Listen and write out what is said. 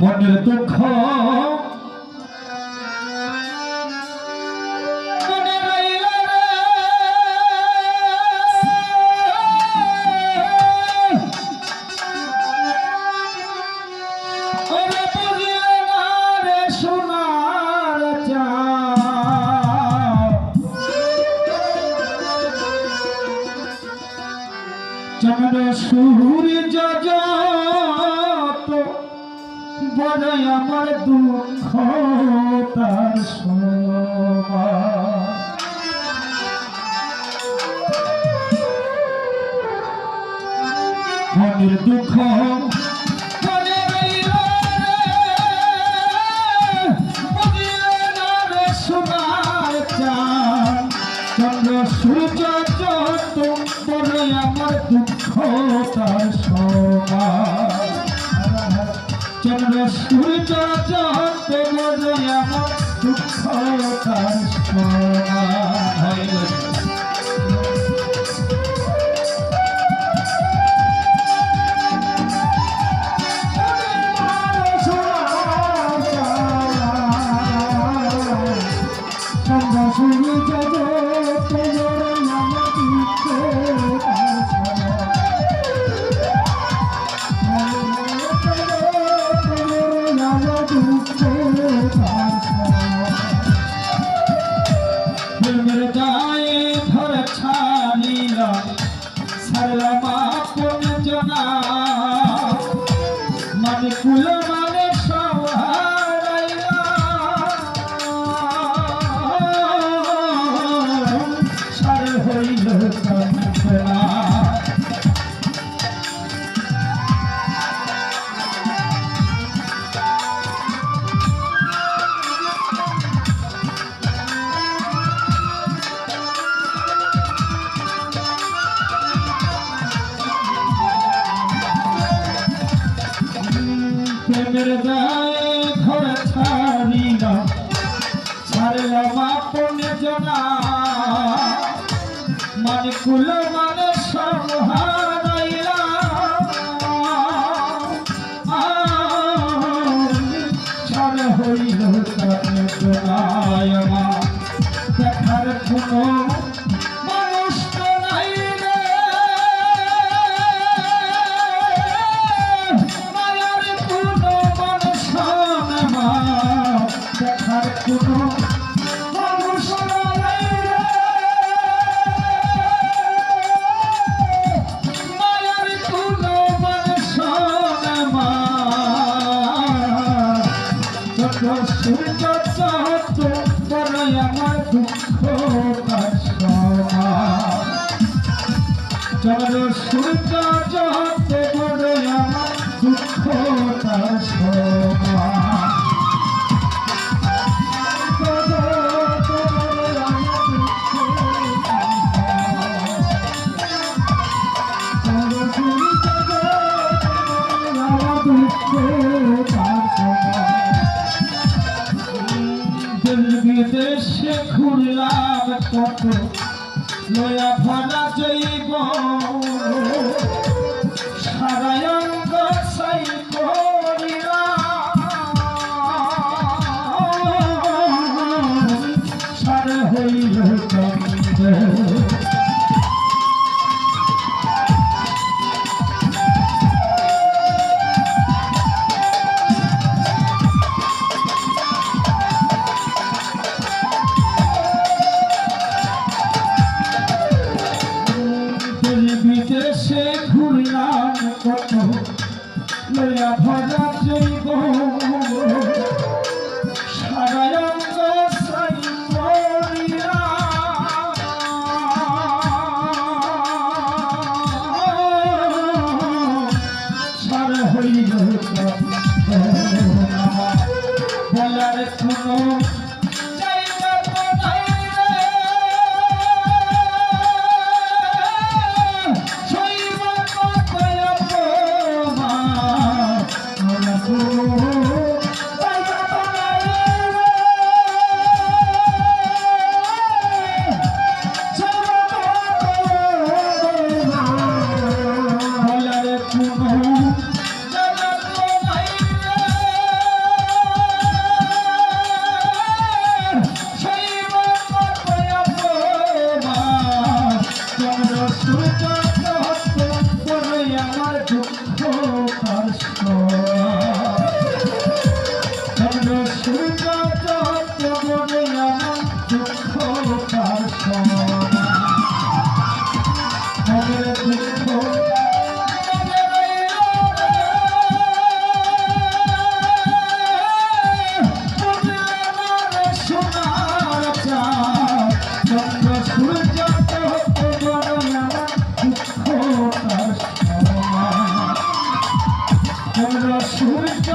মনের দুঃখ চন্দ্র সূর্য যত বড় আমার দুঃখ তার সমান মনের দুঃখ চন্দ্র সূর্য যত বড় আমার দুঃখ তার সমান চন্দ্র সূর্য যত বড় আমার দুঃখ তার সমান মানে কুল মানে সহারাইলা সার হইল কামনা প্রেমের গায়ে ঘর ছাড়িলা ছাড়লাম আপনে জনা মানে কুল মানে সহারাইলা ছাড় হইল কামনায় আমার দেখার কোনো মানুষ তো নাই রে কোনো মানুষ নাই রে মায়ার কোনো মানুষ যত সূর্য যত বড় আমার দুঃখ তার সমান চন্দ্র সূর্য যত বড় আমার দুঃখ তার সমান বিদেশে ঘুরলাম কত লয়া ভরা জৈব সারা অঙ্গ সাই করিলাম সার হইল কান্দে বিদেশে ঘুরলাম কত লয়া ভরা জৈব সারা অঙ্গ সাই সার হইল বলার কোনো তার সমান। চন্দ্র সূর্য যত বড় আমার দুঃখ তার সমান। মনের দুঃখ সোনার চাঁদ। চন্দ্র সূর্য যত বড় আমার দুঃখ তার সমান। চন্দ্র সূর্য